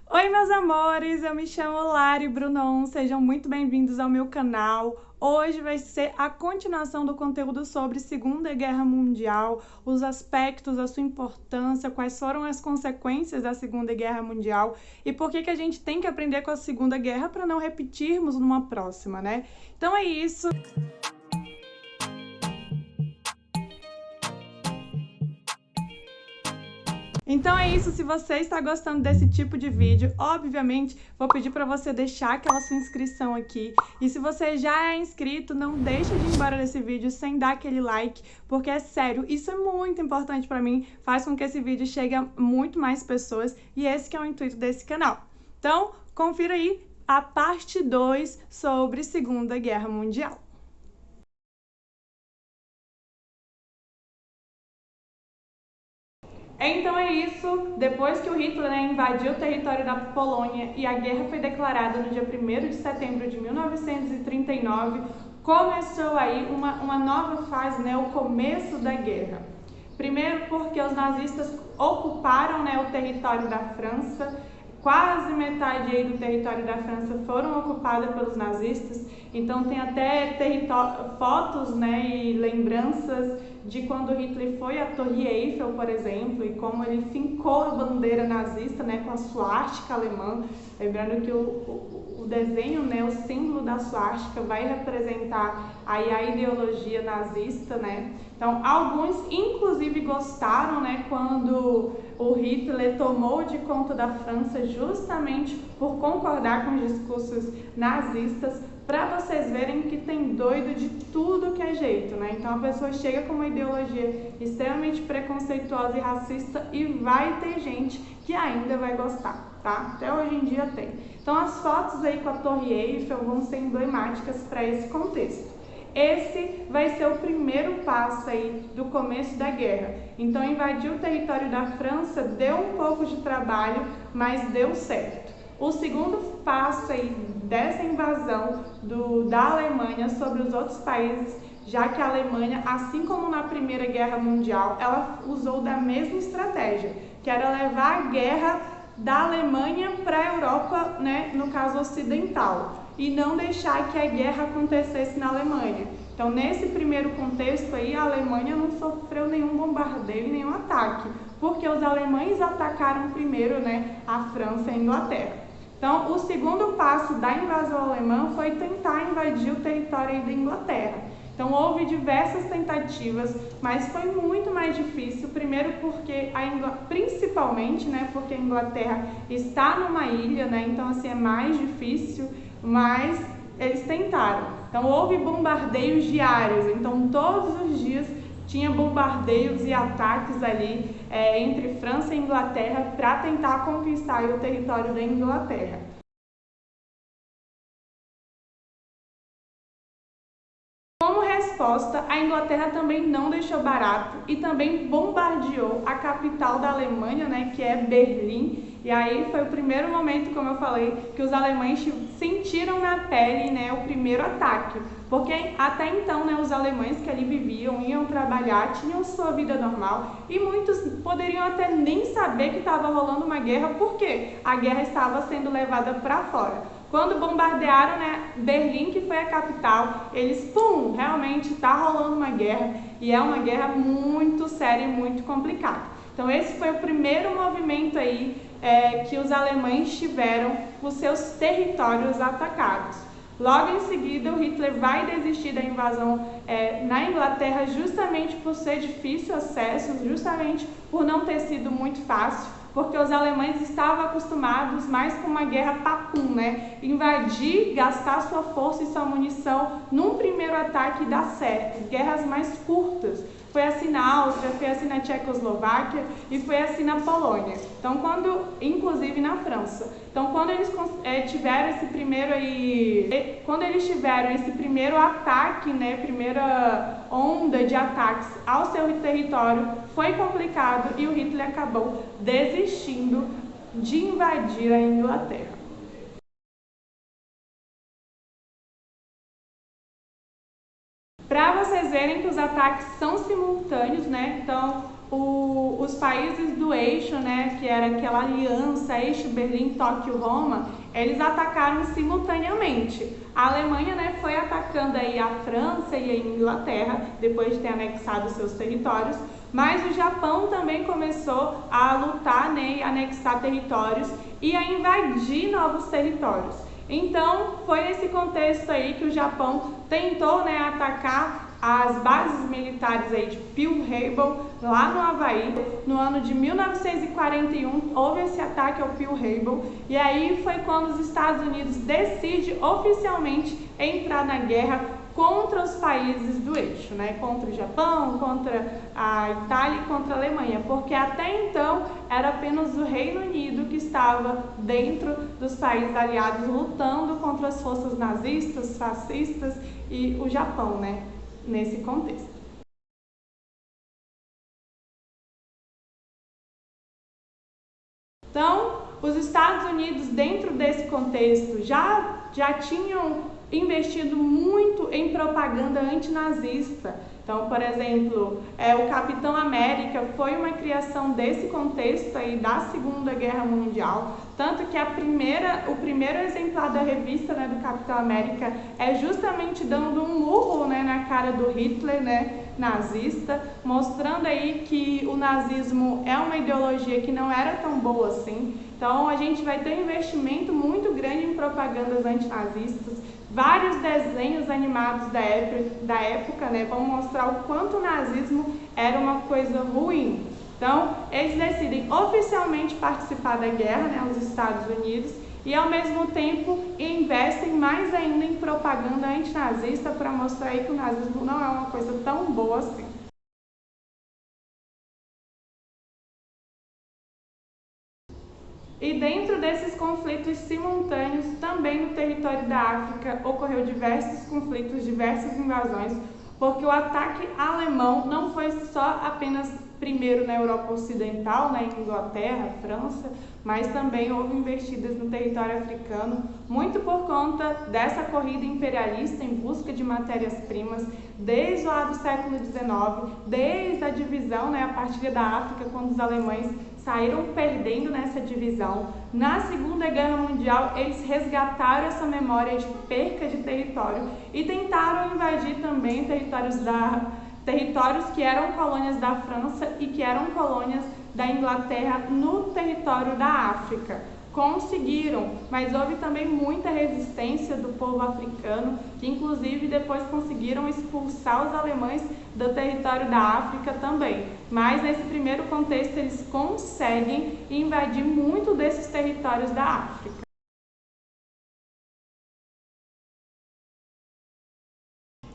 Oi, meus amores, eu me chamo Lari Brunon, sejam muito bem-vindos ao meu canal. Hoje vai ser a continuação do conteúdo sobre Segunda Guerra Mundial, os aspectos, a sua importância, quais foram as consequências da Segunda Guerra Mundial e por que a gente tem que aprender com a Segunda Guerra para não repetirmos numa próxima, né? Então é isso. Então é isso, se você está gostando desse tipo de vídeo, obviamente vou pedir para você deixar aquela sua inscrição aqui. E se você já é inscrito, não deixa de ir embora desse vídeo sem dar aquele like, porque é sério, isso é muito importante para mim, faz com que esse vídeo chegue a muito mais pessoas e esse que é o intuito desse canal. Então, confira aí a parte 2 sobre Segunda Guerra Mundial. Então é isso, depois que o Hitler invadiu o território da Polônia e a guerra foi declarada no dia 1º de setembro de 1939, começou aí uma nova fase, o começo da guerra. Primeiro porque os nazistas ocuparam o território da França, quase metade aí do território da França foram ocupadas pelos nazistas, então tem até fotos e lembranças de quando Hitler foi à Torre Eiffel, por exemplo, e como ele fincou a bandeira nazista com a suástica alemã, lembrando que o desenho, o símbolo da suástica vai representar aí a ideologia nazista, Então, alguns inclusive gostaram, quando o Hitler tomou de conta da França justamente por concordar com os discursos nazistas, para vocês verem que tem doido de tudo que é jeito, Então a pessoa chega com uma ideologia extremamente preconceituosa e racista e vai ter gente que ainda vai gostar, tá? Até hoje em dia tem. Então as fotos aí com a Torre Eiffel vão ser emblemáticas para esse contexto. Esse vai ser o primeiro passo aí do começo da guerra. Então invadir o território da França deu um pouco de trabalho, mas deu certo. O segundo passo aí dessa invasão da Alemanha sobre os outros países, já que a Alemanha, assim como na Primeira Guerra Mundial, ela usou da mesma estratégia, que era levar a guerra da Alemanha para a Europa, no caso ocidental, e não deixar que a guerra acontecesse na Alemanha. Então, nesse primeiro contexto aí, a Alemanha não sofreu nenhum bombardeio, nenhum ataque, porque os alemães atacaram primeiro, a França e a Inglaterra. Então, o segundo passo da invasão alemã foi tentar invadir o território da Inglaterra. Então, houve diversas tentativas, mas foi muito mais difícil, primeiro porque principalmente, porque a Inglaterra está numa ilha, então assim é mais difícil, mas eles tentaram. Então, houve bombardeios diários, então todos os dias tinha bombardeios e ataques ali entre França e Inglaterra para tentar conquistar o território da Inglaterra. Como resposta, a Inglaterra também não deixou barato e também bombardeou a capital da Alemanha, que é Berlim. E aí foi o primeiro momento, como eu falei, que os alemães sentiram na pele, o primeiro ataque. Porque até então, os alemães que ali viviam, iam trabalhar, tinham sua vida normal e muitos poderiam até nem saber que estava rolando uma guerra, porque a guerra estava sendo levada para fora. Quando bombardearam Berlim, que foi a capital, eles, realmente está rolando uma guerra e é uma guerra muito séria e muito complicada. Então esse foi o primeiro movimento aí que os alemães tiveram os seus territórios atacados. Logo em seguida, o Hitler vai desistir da invasão na Inglaterra justamente por ser difícil acesso, justamente por não ter sido muito fácil, porque os alemães estavam acostumados mais com uma guerra papum, invadir, gastar sua força e sua munição num primeiro ataque e dar certo. Guerras mais curtas. Foi assim na Áustria, foi assim na Tchecoslováquia e foi assim na Polônia. Então, inclusive na França. Então, quando eles tiveram esse primeiro ataque, primeira onda de ataques ao seu território, foi complicado e o Hitler acabou desistindo de invadir a Inglaterra. Para vocês verem que os ataques são simultâneos, Então, os países do eixo, né, que era aquela aliança eixo Berlim, Tóquio, Roma, eles atacaram simultaneamente. A Alemanha, né, foi atacando aí a França e a Inglaterra, depois de ter anexado seus territórios, mas o Japão também começou a lutar, né, e anexar territórios e a invadir novos territórios. Então, foi nesse contexto aí que o Japão tentou, né, atacar as bases militares aí de Pearl Harbor, lá no Havaí. No ano de 1941, houve esse ataque ao Pearl Harbor, e aí foi quando os Estados Unidos decidem oficialmente entrar na guerra contra os países do eixo, né? Contra o Japão, contra a Itália e contra a Alemanha, porque até então era apenas o Reino Unido que estava dentro dos países aliados lutando contra as forças nazistas, fascistas e o Japão, né? Nesse contexto. Então, os Estados Unidos, dentro desse contexto, já tinham investido muito em propaganda antinazista. Então, por exemplo, o Capitão América foi uma criação desse contexto aí da Segunda Guerra Mundial, tanto que o primeiro exemplar da revista, né, do Capitão América é justamente dando um murro, né, na cara do Hitler, né, nazista, mostrando aí que o nazismo é uma ideologia que não era tão boa assim. Então, a gente vai ter um investimento muito grande em propagandas antinazistas. Vários desenhos animados da época, né, vão mostrar o quanto o nazismo era uma coisa ruim. Então, eles decidem oficialmente participar da guerra, né, os Estados Unidos, e ao mesmo tempo investem mais ainda em propaganda antinazista para mostrar aí que o nazismo não é uma coisa tão boa assim. E dentro desses conflitos simultâneos, também no território da África, ocorreu diversos conflitos, diversas invasões, porque o ataque alemão não foi só apenas primeiro na Europa Ocidental, na Inglaterra, França, mas também houve investidas no território africano, muito por conta dessa corrida imperialista em busca de matérias-primas, desde lá do século XIX, desde a divisão, né, a partilha da África, quando os alemães saíram perdendo nessa divisão. Na Segunda Guerra Mundial, eles resgataram essa memória de perca de território e tentaram invadir também territórios que eram colônias da França e que eram colônias da Inglaterra no território da África. Conseguiram, mas houve também muita resistência do povo africano, que inclusive depois conseguiram expulsar os alemães do território da África também. Mas nesse primeiro contexto eles conseguem invadir muito desses territórios da África.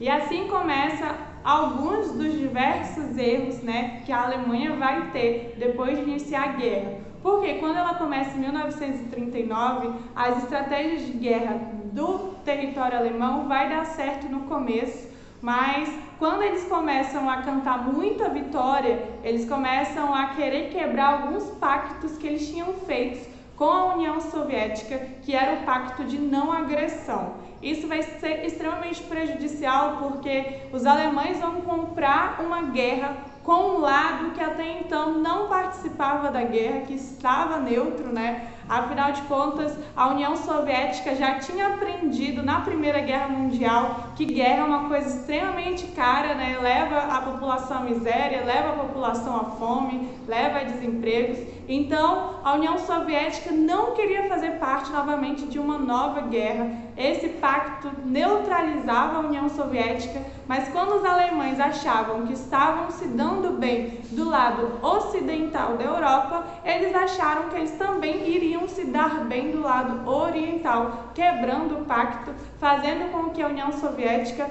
E assim começa alguns dos diversos erros, né, que a Alemanha vai ter depois de iniciar a guerra. Porque quando ela começa em 1939, as estratégias de guerra do território alemão vai dar certo no começo, mas quando eles começam a cantar muita vitória, eles começam a querer quebrar alguns pactos que eles tinham feitos com a União Soviética, que era o pacto de não agressão. Isso vai ser extremamente prejudicial porque os alemães vão comprar uma guerra com um lado que até então não participava da guerra, que estava neutro, né? Afinal de contas, a União Soviética já tinha aprendido na Primeira Guerra Mundial que guerra é uma coisa extremamente cara, né? Leva a população à miséria, leva a população à fome, leva a desempregos. Então, a União Soviética não queria fazer parte novamente de uma nova guerra. Esse pacto neutralizava a União Soviética, mas quando os alemães achavam que estavam se dando bem do lado ocidental da Europa, eles acharam que eles também iriam se dar bem do lado oriental, quebrando o pacto, fazendo com que a União Soviética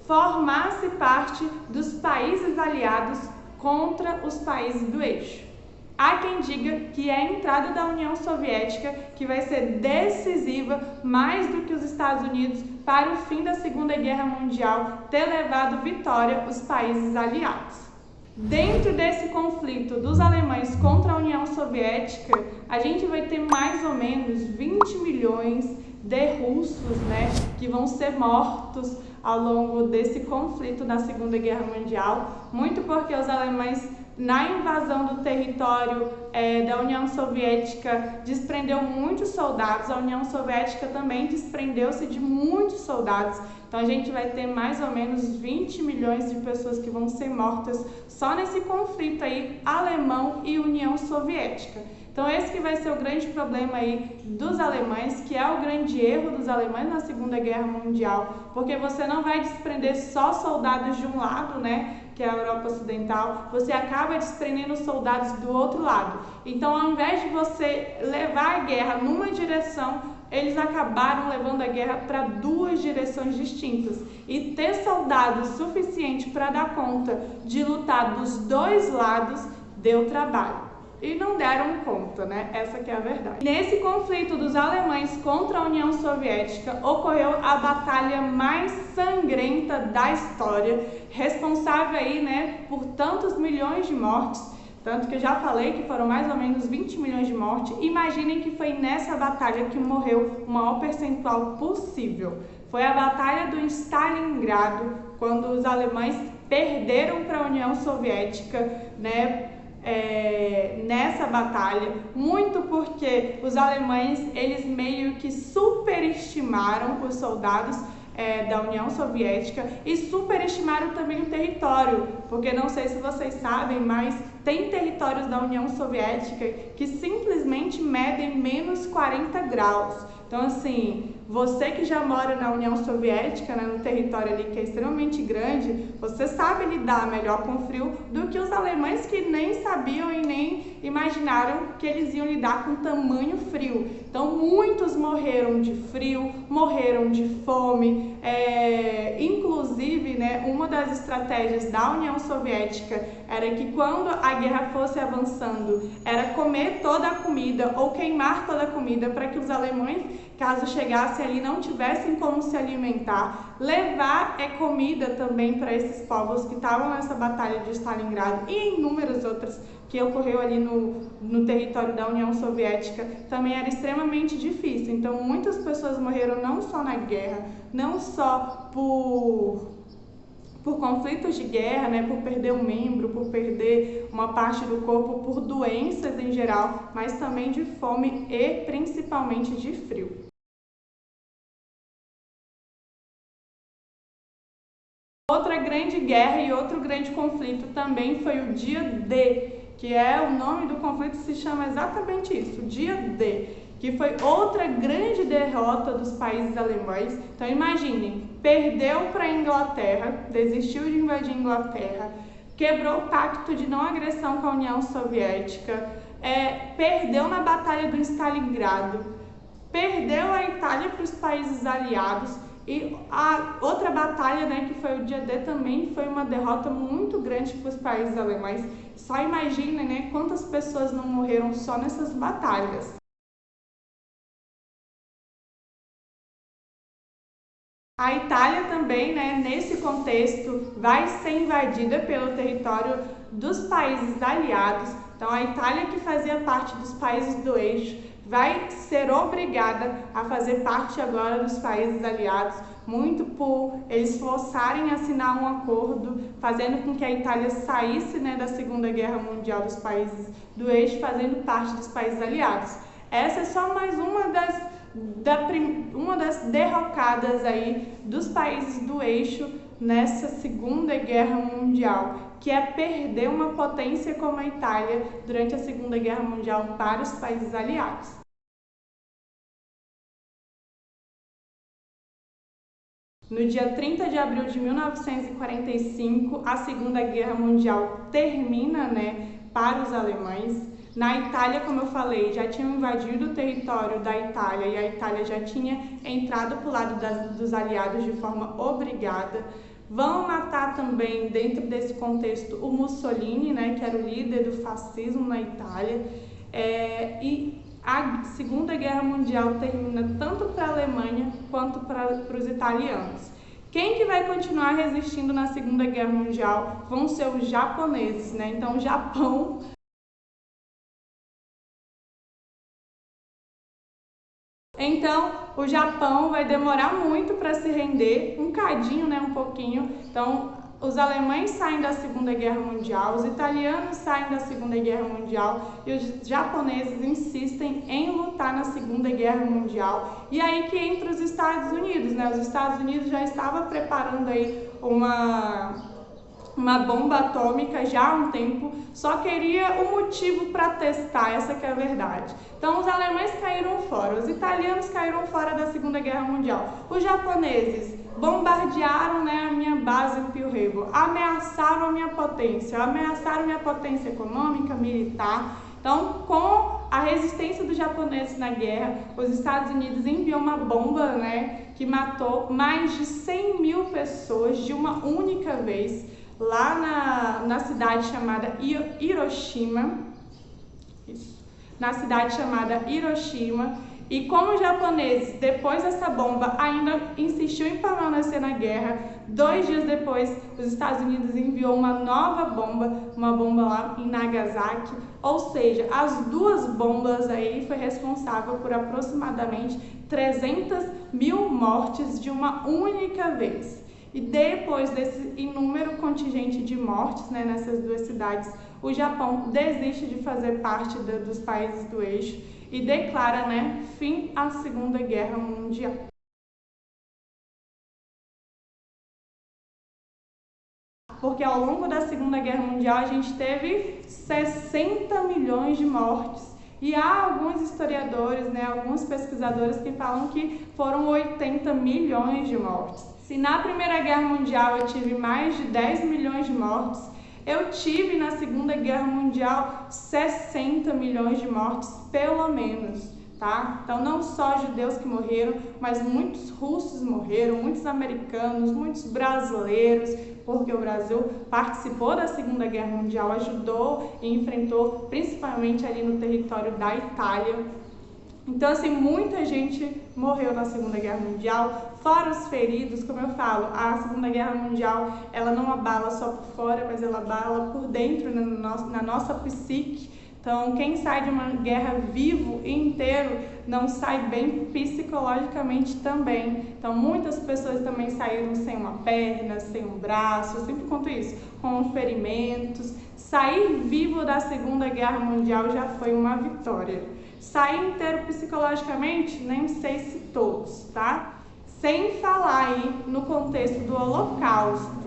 formasse parte dos países aliados contra os países do eixo. Há quem diga que é a entrada da União Soviética que vai ser decisiva, mais do que os Estados Unidos, para o fim da Segunda Guerra Mundial ter levado vitória aos países aliados. Dentro desse conflito dos alemães contra a União Soviética, a gente vai ter mais ou menos 20 milhões de russos, né, que vão ser mortos ao longo desse conflito na Segunda Guerra Mundial, muito porque os alemães na invasão do território da União Soviética, desprendeu muitos soldados. A União Soviética também desprendeu-se de muitos soldados. Então a gente vai ter mais ou menos 20 milhões de pessoas que vão ser mortas só nesse conflito aí alemão e União Soviética. Então esse que vai ser o grande problema aí dos alemães, que é o grande erro dos alemães na Segunda Guerra Mundial, porque você não vai desprender só soldados de um lado, né, que é a Europa Ocidental, você acaba desprendendo soldados do outro lado. Então ao invés de você levar a guerra numa direção, eles acabaram levando a guerra para duas direções distintas. E ter soldados suficiente para dar conta de lutar dos dois lados deu trabalho. E não deram conta, né? Essa que é a verdade. Nesse conflito dos alemães contra a União Soviética, ocorreu a batalha mais sangrenta da história, responsável aí, né, por tantos milhões de mortes, tanto que eu já falei que foram mais ou menos 20 milhões de mortes. Imaginem que foi nessa batalha que morreu o maior percentual possível. Foi a Batalha do Stalingrado, quando os alemães perderam para a União Soviética, né? Nessa batalha, muito porque os alemães, eles meio que superestimaram os soldados da União Soviética e superestimaram também o território, porque não sei se vocês sabem, mas tem territórios da União Soviética que simplesmente medem menos 40 graus. Então, assim, você que já mora na União Soviética, né, no território ali que é extremamente grande, você sabe lidar melhor com o frio do que os alemães que nem sabiam e nem imaginaram que eles iam lidar com tamanho frio. Então, muitos morreram de frio, morreram de fome, inclusive, né, uma das estratégias da União Soviética era que quando a guerra fosse avançando, era comer toda a comida ou queimar toda a comida para que os alemães, caso chegassem ali, não tivessem como se alimentar, levar comida também para esses povos que estavam nessa batalha de Stalingrado e inúmeras outras que ocorreu ali no território da União Soviética, também era extremamente difícil. Então muitas pessoas morreram não só na guerra, não só por conflitos de guerra, né, por perder um membro, por perder uma parte do corpo, por doenças em geral, mas também de fome e principalmente de frio. Outra grande guerra e outro grande conflito também foi o Dia D, que é o nome do conflito, se chama exatamente isso, o Dia D, que foi outra grande derrota dos países alemães. Então imaginem, perdeu para a Inglaterra, desistiu de invadir a Inglaterra, quebrou o pacto de não agressão com a União Soviética, perdeu na Batalha do Stalingrado, perdeu a Itália para os países aliados. E a outra batalha, né, que foi o Dia D, também foi uma derrota muito grande para os países alemães. Só imaginem, né, quantas pessoas não morreram só nessas batalhas. A Itália também, né, nesse contexto, vai ser invadida pelo território dos países aliados. Então, a Itália, que fazia parte dos países do eixo, vai ser obrigada a fazer parte agora dos países aliados, muito por eles forçarem a assinar um acordo, fazendo com que a Itália saísse, né, da Segunda Guerra Mundial dos países do eixo, fazendo parte dos países aliados. Essa é só mais uma das derrocadas aí dos países do eixo nessa Segunda Guerra Mundial, que é perder uma potência como a Itália durante a Segunda Guerra Mundial para os países aliados. No dia 30 de abril de 1945, a Segunda Guerra Mundial termina, né, para os alemães. Na Itália, como eu falei, já tinham invadido o território da Itália e a Itália já tinha entrado para o lado dos aliados de forma obrigada. Vão matar também, dentro desse contexto, o Mussolini, né, que era o líder do fascismo na Itália. E a Segunda Guerra Mundial termina tanto para a Alemanha quanto para os italianos. Quem que vai continuar resistindo na Segunda Guerra Mundial vão ser os japoneses, né? Então o Japão vai demorar muito para se render, um cadinho, né, um pouquinho. Então os alemães saem da Segunda Guerra Mundial, os italianos saem da Segunda Guerra Mundial e os japoneses insistem em lutar na Segunda Guerra Mundial. E aí que entra os Estados Unidos, né? Os Estados Unidos já estavam preparando aí uma bomba atômica já há um tempo, só queria um motivo para testar, essa que é a verdade. Então os alemães caíram fora, os italianos caíram fora da Segunda Guerra Mundial, os japoneses bombardearam, né, a minha base em Pearl Harbor, ameaçaram a minha potência econômica, militar. Então, com a resistência dos japoneses na guerra, os Estados Unidos enviou uma bomba, né, que matou mais de 100 mil pessoas de uma única vez, lá na cidade chamada Hiroshima. Isso. Na cidade chamada Hiroshima. E como os japoneses, depois dessa bomba, ainda insistiu em permanecer na guerra, 2 dias depois, os Estados Unidos enviou uma nova bomba, uma bomba lá em Nagasaki. Ou seja, as 2 bombas aí foi responsável por aproximadamente 300 mil mortes de uma única vez. E depois desse inúmero contingente de mortes, né, nessas 2 cidades, o Japão desiste de fazer parte dos países do eixo e declara, né, fim à Segunda Guerra Mundial. Porque ao longo da Segunda Guerra Mundial a gente teve 60 milhões de mortes. E há alguns historiadores, né, alguns pesquisadores que falam que foram 80 milhões de mortes. Se na Primeira Guerra Mundial eu tive mais de 10 milhões de mortes, eu tive na Segunda Guerra Mundial 60 milhões de mortes, pelo menos, tá? Então não só judeus que morreram, mas muitos russos morreram, muitos americanos, muitos brasileiros, porque o Brasil participou da Segunda Guerra Mundial, ajudou e enfrentou, principalmente ali no território da Itália. Então, assim, muita gente morreu na Segunda Guerra Mundial, fora os feridos, como eu falo, a Segunda Guerra Mundial, ela não abala só por fora, mas ela abala por dentro, na nossa psique. Então, quem sai de uma guerra vivo e inteiro não sai bem psicologicamente também. Então, muitas pessoas também saíram sem uma perna, sem um braço, eu sempre conto isso, com ferimentos. Sair vivo da Segunda Guerra Mundial já foi uma vitória. Sair inteiro psicologicamente, nem sei se todos, tá? Sem falar aí no contexto do Holocausto.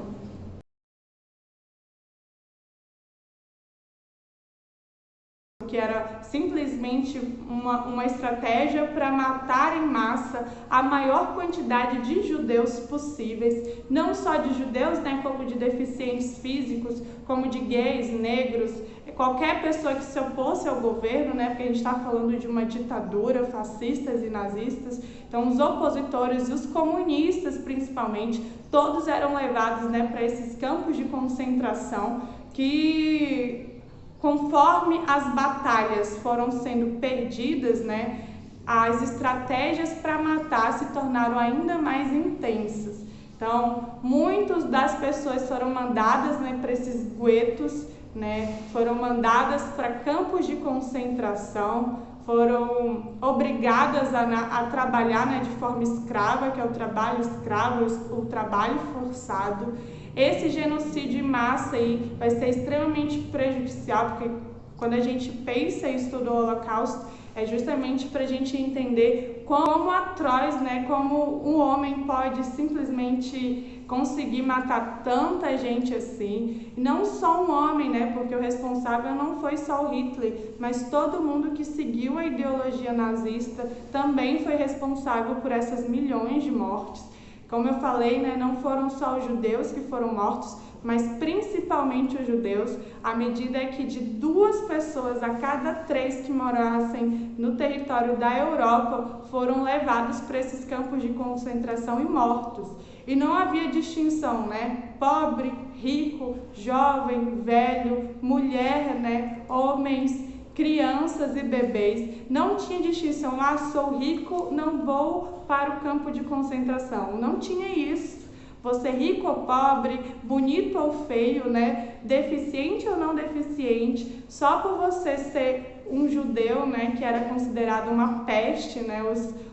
Que era simplesmente uma estratégia para matar em massa a maior quantidade de judeus possíveis, não só de judeus, né, como de deficientes físicos, como de gays, negros, qualquer pessoa que se opôsse ao governo, né, porque a gente está falando de uma ditadura, fascistas e nazistas. Então os opositores e os comunistas principalmente, todos eram levados, né, para esses campos de concentração que, conforme as batalhas foram sendo perdidas, né, as estratégias para matar se tornaram ainda mais intensas. Então, muitas das pessoas foram mandadas, né, para esses guetos, né, foram mandadas para campos de concentração, foram obrigadas a trabalhar, né, de forma escrava, que é o trabalho escravo, o trabalho forçado. Esse genocídio em massa aí vai ser extremamente prejudicial, porque quando a gente pensa em estudo do Holocausto, é justamente para a gente entender como atroz, né, como um homem pode simplesmente conseguir matar tanta gente assim. E não só um homem, né, porque o responsável não foi só o Hitler, mas todo mundo que seguiu a ideologia nazista também foi responsável por essas milhões de mortes. Como eu falei, né, não foram só os judeus que foram mortos, mas principalmente os judeus. A medida é que de 2 pessoas a cada 3 que morassem no território da Europa foram levados para esses campos de concentração e mortos. E não havia distinção, né? Pobre, rico, jovem, velho, mulher, né? Homens, crianças e bebês. Não tinha distinção, sou rico, não vou para o campo de concentração. Não tinha isso. Você rico ou pobre, bonito ou feio, né? Deficiente ou não deficiente, só por você ser um judeu, né, que era considerado uma peste, né,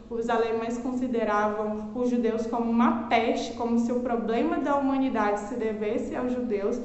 os alemães consideravam os judeus como uma peste, como se o problema da humanidade se devesse aos judeus,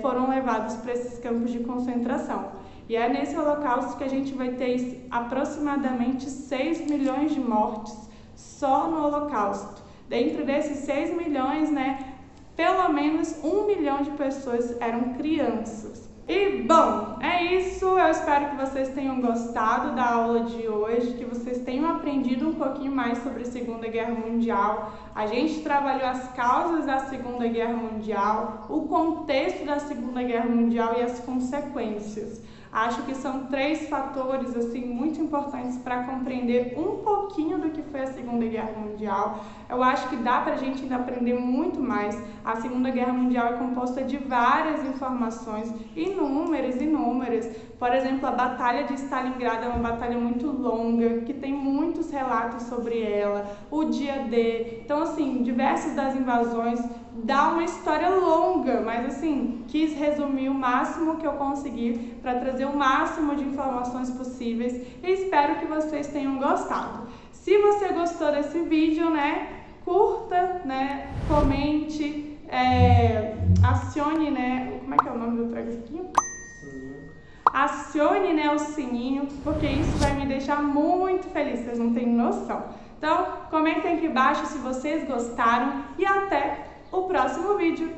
foram levados para esses campos de concentração. E é nesse holocausto que a gente vai ter aproximadamente 6 milhões de mortes só no holocausto. Dentro desses 6 milhões, né, pelo menos 1 milhão de pessoas eram crianças. E bom, é isso. Eu espero que vocês tenham gostado da aula de hoje, que vocês tenham aprendido um pouquinho mais sobre a Segunda Guerra Mundial. A gente trabalhou as causas da Segunda Guerra Mundial, o contexto da Segunda Guerra Mundial e as consequências. Acho que são 3 fatores assim muito importantes para compreender um pouquinho do que foi a Segunda Guerra Mundial. Eu acho que dá para a gente ainda aprender muito mais. A Segunda Guerra Mundial é composta de várias informações, inúmeras. Por exemplo, a Batalha de Stalingrado é uma batalha muito longa, que tem muitos relatos sobre ela, o dia D. Então, assim, diversas das invasões, dá uma história longa, mas assim, quis resumir o máximo que eu consegui para trazer o máximo de informações possíveis e espero que vocês tenham gostado. Se você gostou desse vídeo, né, curta, né, comente, acione, né, como é que é o nome do traguinho? Acione, né, o sininho, porque isso vai me deixar muito feliz, vocês não têm noção. Então, comentem aqui embaixo se vocês gostaram e até o próximo vídeo.